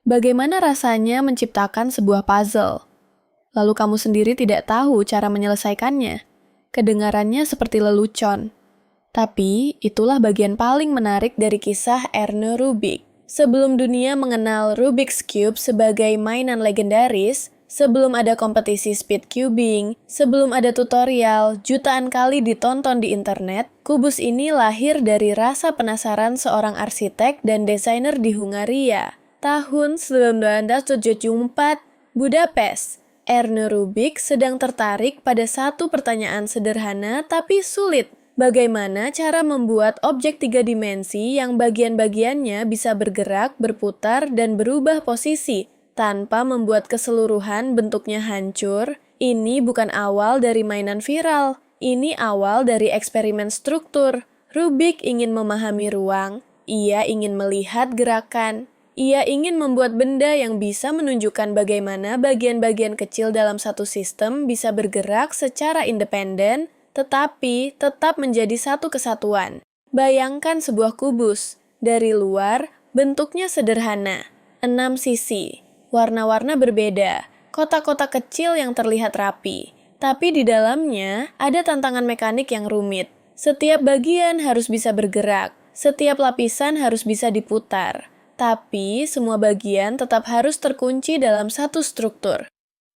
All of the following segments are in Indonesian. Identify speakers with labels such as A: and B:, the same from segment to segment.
A: Bagaimana rasanya menciptakan sebuah puzzle? Lalu kamu sendiri tidak tahu cara menyelesaikannya. Kedengarannya seperti lelucon. Tapi, itulah bagian paling menarik dari kisah Erne Rubik. Sebelum dunia mengenal Rubik's Cube sebagai mainan legendaris, sebelum ada kompetisi speed cubing, sebelum ada tutorial, jutaan kali ditonton di internet, kubus ini lahir dari rasa penasaran seorang arsitek dan desainer di Hungaria. Tahun 1974, Budapest. Erne Rubik sedang tertarik pada satu pertanyaan sederhana tapi sulit. Bagaimana cara membuat objek 3 dimensi yang bagian-bagiannya bisa bergerak, berputar, dan berubah posisi tanpa membuat keseluruhan bentuknya hancur? Ini bukan awal dari mainan viral. Ini awal dari eksperimen struktur. Rubik ingin memahami ruang. Ia ingin melihat gerakan. Ia ingin membuat benda yang bisa menunjukkan bagaimana bagian-bagian kecil dalam satu sistem bisa bergerak secara independen, tetapi tetap menjadi satu kesatuan. Bayangkan sebuah kubus. Dari luar, bentuknya sederhana. 6 sisi, warna-warna berbeda, kotak-kotak kecil yang terlihat rapi. Tapi di dalamnya ada tantangan mekanik yang rumit. Setiap bagian harus bisa bergerak, setiap lapisan harus bisa diputar. Tapi semua bagian tetap harus terkunci dalam satu struktur.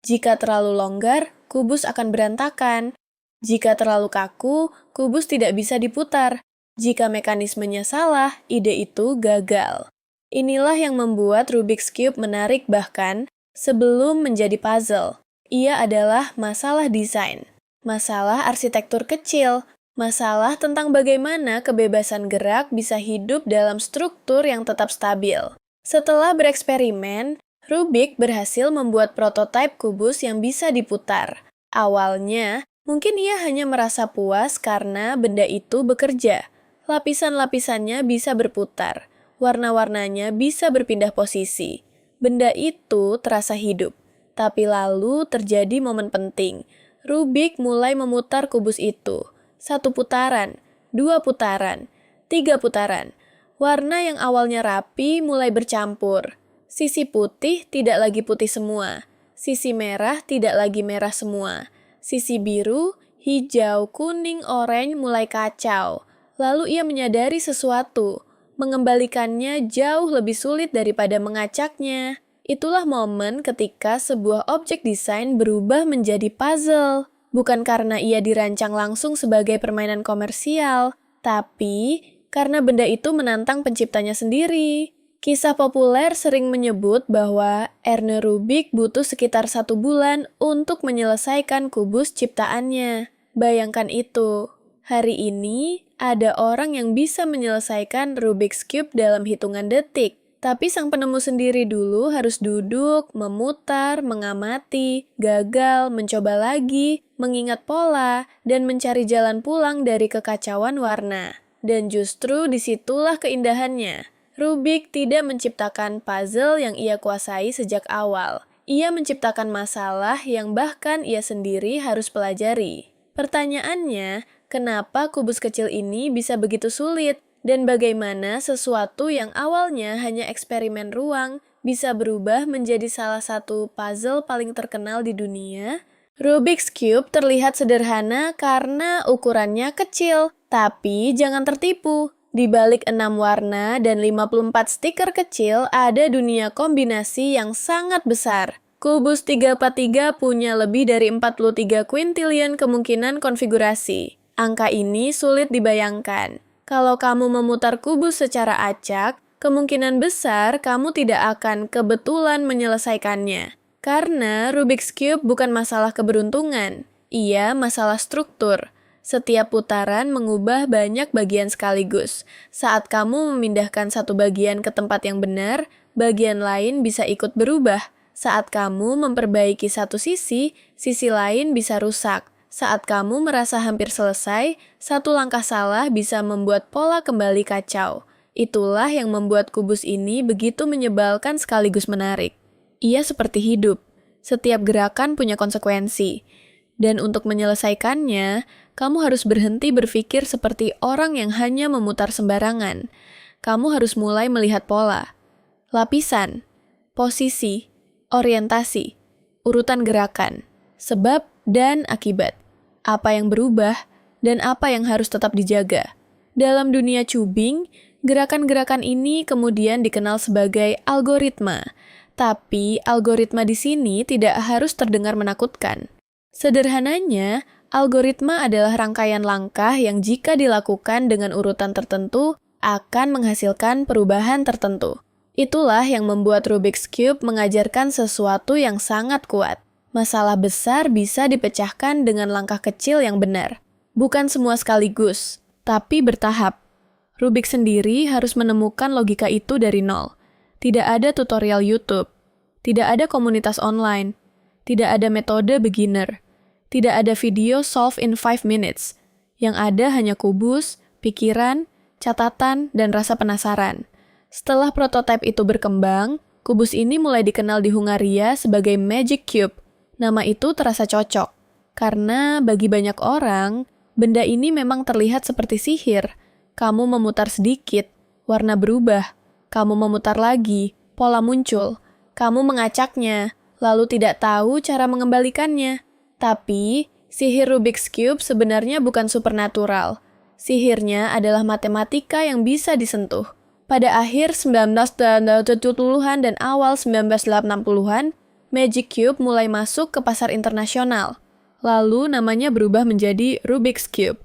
A: Jika terlalu longgar, kubus akan berantakan. Jika terlalu kaku, kubus tidak bisa diputar. Jika mekanismenya salah, ide itu gagal. Inilah yang membuat Rubik's Cube menarik bahkan sebelum menjadi puzzle. Ia adalah masalah desain, masalah arsitektur kecil, masalah tentang bagaimana kebebasan gerak bisa hidup dalam struktur yang tetap stabil. Setelah bereksperimen, Rubik berhasil membuat prototipe kubus yang bisa diputar. Awalnya, mungkin ia hanya merasa puas karena benda itu bekerja. Lapisan-lapisannya bisa berputar, warna-warnanya bisa berpindah posisi. Benda itu terasa hidup. Tapi lalu terjadi momen penting. Rubik mulai memutar kubus itu. 1 putaran, 2 putaran, 3 putaran. Warna yang awalnya rapi mulai bercampur. Sisi putih tidak lagi putih semua. Sisi merah tidak lagi merah semua. Sisi biru, hijau, kuning, oranye mulai kacau. Lalu ia menyadari sesuatu. Mengembalikannya jauh lebih sulit daripada mengacaknya. Itulah momen ketika sebuah objek desain berubah menjadi puzzle. Bukan karena ia dirancang langsung sebagai permainan komersial, tapi karena benda itu menantang penciptanya sendiri. Kisah populer sering menyebut bahwa Erne Rubik butuh sekitar 1 bulan untuk menyelesaikan kubus ciptaannya. Bayangkan itu. Hari ini, ada orang yang bisa menyelesaikan Rubik's Cube dalam hitungan detik. Tapi sang penemu sendiri dulu harus duduk, memutar, mengamati, gagal, mencoba lagi, mengingat pola, dan mencari jalan pulang dari kekacauan warna. Dan justru disitulah keindahannya. Rubik tidak menciptakan puzzle yang ia kuasai sejak awal. Ia menciptakan masalah yang bahkan ia sendiri harus pelajari. Pertanyaannya, kenapa kubus kecil ini bisa begitu sulit? Dan bagaimana sesuatu yang awalnya hanya eksperimen ruang bisa berubah menjadi salah satu puzzle paling terkenal di dunia? Rubik's Cube terlihat sederhana karena ukurannya kecil, tapi jangan tertipu. Di balik 6 warna dan 54 stiker kecil ada dunia kombinasi yang sangat besar. Kubus 343 punya lebih dari 43 kuintillion kemungkinan konfigurasi. Angka ini sulit dibayangkan. Kalau kamu memutar kubus secara acak, kemungkinan besar kamu tidak akan kebetulan menyelesaikannya. Karena Rubik's Cube bukan masalah keberuntungan, ia masalah struktur. Setiap putaran mengubah banyak bagian sekaligus. Saat kamu memindahkan satu bagian ke tempat yang benar, bagian lain bisa ikut berubah. Saat kamu memperbaiki satu sisi, sisi lain bisa rusak. Saat kamu merasa hampir selesai, satu langkah salah bisa membuat pola kembali kacau. Itulah yang membuat kubus ini begitu menyebalkan sekaligus menarik. Ia seperti hidup. Setiap gerakan punya konsekuensi. Dan untuk menyelesaikannya, kamu harus berhenti berpikir seperti orang yang hanya memutar sembarangan. Kamu harus mulai melihat pola. Lapisan. posisi, orientasi, urutan gerakan, sebab dan akibat, apa yang berubah, dan apa yang harus tetap dijaga. Dalam dunia cubing, gerakan-gerakan ini kemudian dikenal sebagai algoritma. Tapi algoritma di sini tidak harus terdengar menakutkan. Sederhananya, algoritma adalah rangkaian langkah yang jika dilakukan dengan urutan tertentu akan menghasilkan perubahan tertentu. Itulah yang membuat Rubik's Cube mengajarkan sesuatu yang sangat kuat. Masalah besar bisa dipecahkan dengan langkah kecil yang benar. Bukan semua sekaligus, tapi bertahap. Rubik sendiri harus menemukan logika itu dari nol. Tidak ada tutorial YouTube, tidak ada komunitas online, tidak ada metode beginner, tidak ada video solve in 5 minutes. Yang ada hanya kubus, pikiran, catatan, dan rasa penasaran. Setelah prototipe itu berkembang, kubus ini mulai dikenal di Hungaria sebagai Magic Cube. Nama itu terasa cocok, karena bagi banyak orang, benda ini memang terlihat seperti sihir. Kamu memutar sedikit, warna berubah. Kamu memutar lagi, pola muncul. Kamu mengacaknya, lalu tidak tahu cara mengembalikannya. Tapi, sihir Rubik's Cube sebenarnya bukan supernatural. Sihirnya adalah matematika yang bisa disentuh. Pada akhir 1970-an dan awal 1980-an, Magic Cube mulai masuk ke pasar internasional. Lalu namanya berubah menjadi Rubik's Cube.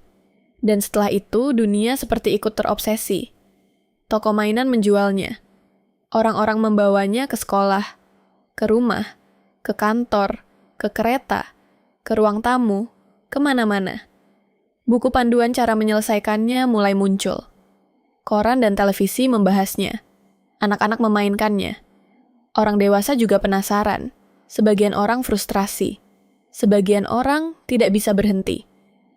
A: Dan setelah itu, dunia seperti ikut terobsesi. Toko mainan menjualnya. Orang-orang membawanya ke sekolah, ke rumah, ke kantor, ke kereta, ke ruang tamu, kemana-mana. Buku panduan cara menyelesaikannya mulai muncul. Koran dan televisi membahasnya. Anak-anak memainkannya. Orang dewasa juga penasaran. Sebagian orang frustrasi. Sebagian orang tidak bisa berhenti.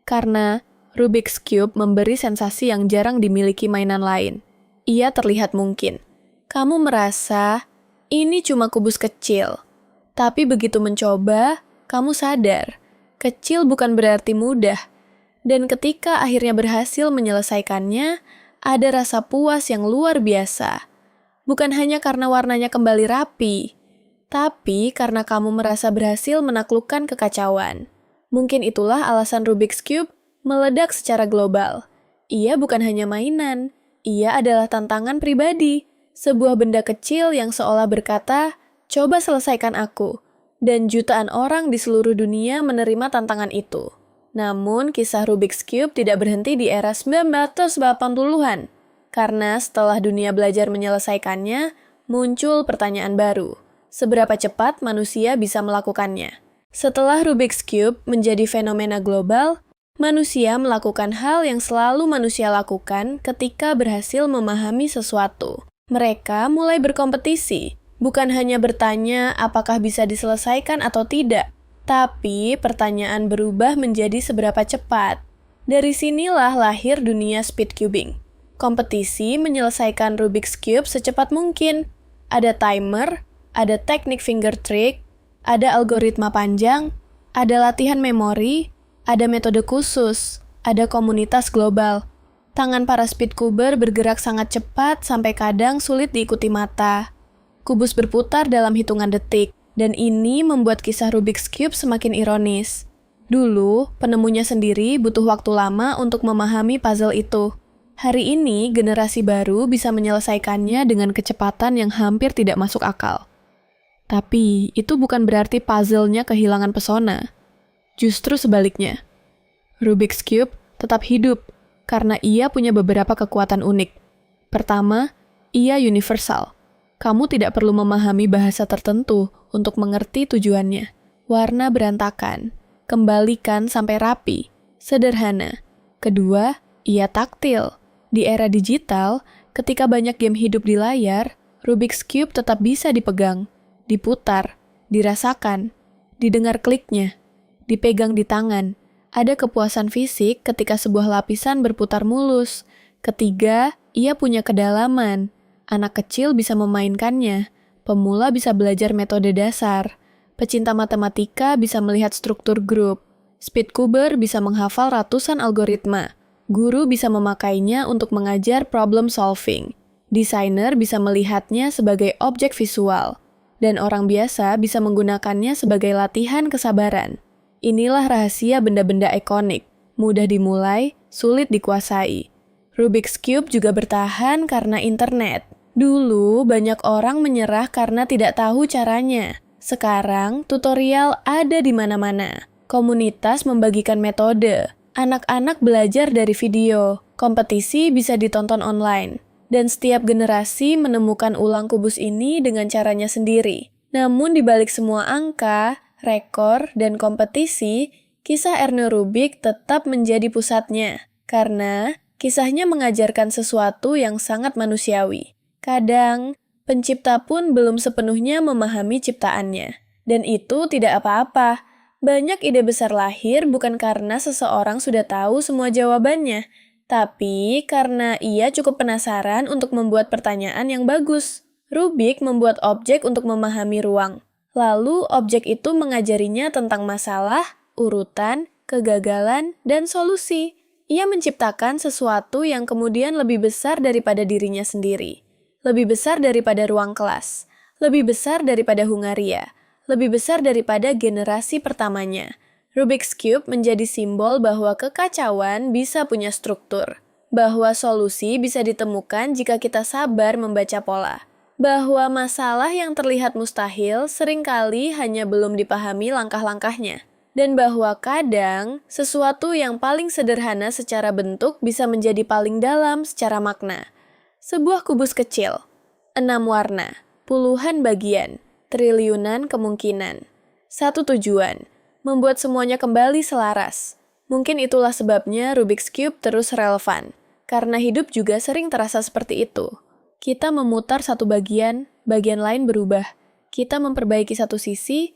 A: Karena Rubik's Cube memberi sensasi yang jarang dimiliki mainan lain. Ia terlihat mungkin. Kamu merasa, ini cuma kubus kecil. Tapi begitu mencoba, kamu sadar, kecil bukan berarti mudah. Dan ketika akhirnya berhasil menyelesaikannya, ada rasa puas yang luar biasa. Bukan hanya karena warnanya kembali rapi, tapi karena kamu merasa berhasil menaklukkan kekacauan. Mungkin itulah alasan Rubik's Cube meledak secara global. Ia bukan hanya mainan, ia adalah tantangan pribadi. Sebuah benda kecil yang seolah berkata, coba selesaikan aku. Dan jutaan orang di seluruh dunia menerima tantangan itu. Namun, kisah Rubik's Cube tidak berhenti di era 1980-an. Karena setelah dunia belajar menyelesaikannya, muncul pertanyaan baru. Seberapa cepat manusia bisa melakukannya? Setelah Rubik's Cube menjadi fenomena global, manusia melakukan hal yang selalu manusia lakukan ketika berhasil memahami sesuatu. Mereka mulai berkompetisi, bukan hanya bertanya apakah bisa diselesaikan atau tidak, tapi pertanyaan berubah menjadi seberapa cepat. Dari sinilah lahir dunia speedcubing. Kompetisi menyelesaikan Rubik's Cube secepat mungkin. Ada timer, ada teknik finger trick, ada algoritma panjang, ada latihan memori, ada metode khusus, ada komunitas global. Tangan para speedcuber bergerak sangat cepat sampai kadang sulit diikuti mata. Kubus berputar dalam hitungan detik, dan ini membuat kisah Rubik's Cube semakin ironis. Dulu, penemunya sendiri butuh waktu lama untuk memahami puzzle itu. Hari ini, generasi baru bisa menyelesaikannya dengan kecepatan yang hampir tidak masuk akal. Tapi, itu bukan berarti puzzle-nya kehilangan pesona. Justru sebaliknya. Rubik's Cube tetap hidup karena ia punya beberapa kekuatan unik. Pertama, ia universal. Kamu tidak perlu memahami bahasa tertentu untuk mengerti tujuannya. Warna berantakan, kembalikan sampai rapi, sederhana. Kedua, ia taktil. Di era digital, ketika banyak game hidup di layar, Rubik's Cube tetap bisa dipegang, diputar, dirasakan, didengar kliknya, dipegang di tangan. Ada kepuasan fisik ketika sebuah lapisan berputar mulus. Ketiga, ia punya kedalaman. Anak kecil bisa memainkannya. Pemula bisa belajar metode dasar. Pecinta matematika bisa melihat struktur grup. Speedcuber bisa menghafal ratusan algoritma. Guru bisa memakainya untuk mengajar problem solving. Desainer bisa melihatnya sebagai objek visual. dan orang biasa bisa menggunakannya sebagai latihan kesabaran. Inilah rahasia benda-benda ikonik, mudah dimulai, sulit dikuasai. Rubik's Cube juga bertahan karena internet. Dulu banyak orang menyerah karena tidak tahu caranya. Sekarang tutorial ada di mana-mana. Komunitas membagikan metode. Anak-anak belajar dari video. Kompetisi bisa ditonton online. Dan setiap generasi menemukan ulang kubus ini dengan caranya sendiri. Namun di balik semua angka, rekor, dan kompetisi, kisah Erno Rubik tetap menjadi pusatnya. Karena kisahnya mengajarkan sesuatu yang sangat manusiawi. Kadang, pencipta pun belum sepenuhnya memahami ciptaannya. Dan itu tidak apa-apa. Banyak ide besar lahir bukan karena seseorang sudah tahu semua jawabannya, tapi karena ia cukup penasaran untuk membuat pertanyaan yang bagus. Rubik membuat objek untuk memahami ruang. Lalu objek itu mengajarinya tentang masalah, urutan, kegagalan, dan solusi. Ia menciptakan sesuatu yang kemudian lebih besar daripada dirinya sendiri. Lebih besar daripada ruang kelas, lebih besar daripada Hungaria, lebih besar daripada generasi pertamanya. Rubik's Cube menjadi simbol bahwa kekacauan bisa punya struktur, bahwa solusi bisa ditemukan jika kita sabar membaca pola, bahwa masalah yang terlihat mustahil seringkali hanya belum dipahami langkah-langkahnya, dan bahwa kadang sesuatu yang paling sederhana secara bentuk bisa menjadi paling dalam secara makna. Sebuah kubus kecil, 6 warna, puluhan bagian, triliunan kemungkinan. Satu tujuan, membuat semuanya kembali selaras. Mungkin itulah sebabnya Rubik's Cube terus relevan, karena hidup juga sering terasa seperti itu. Kita memutar satu bagian lain berubah. Kita memperbaiki satu sisi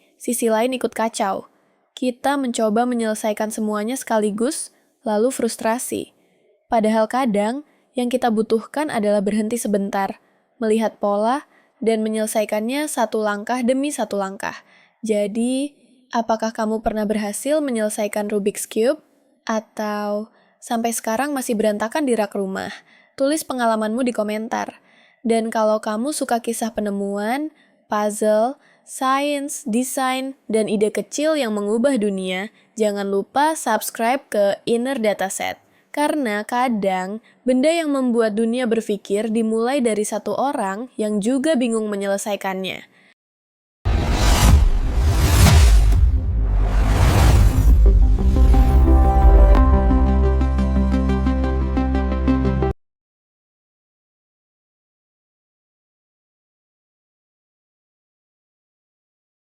A: lain ikut kacau. Kita mencoba menyelesaikan semuanya sekaligus, lalu frustrasi. Padahal kadang, yang kita butuhkan adalah berhenti sebentar, melihat pola, dan menyelesaikannya satu langkah demi satu langkah. Jadi, apakah kamu pernah berhasil menyelesaikan Rubik's Cube? Atau sampai sekarang masih berantakan di rak rumah? Tulis pengalamanmu di komentar. Dan kalau kamu suka kisah penemuan, puzzle, sains, desain, dan ide kecil yang mengubah dunia, jangan lupa subscribe ke Inner Dataset. Karena kadang, benda yang membuat dunia berpikir dimulai dari satu orang yang juga bingung menyelesaikannya.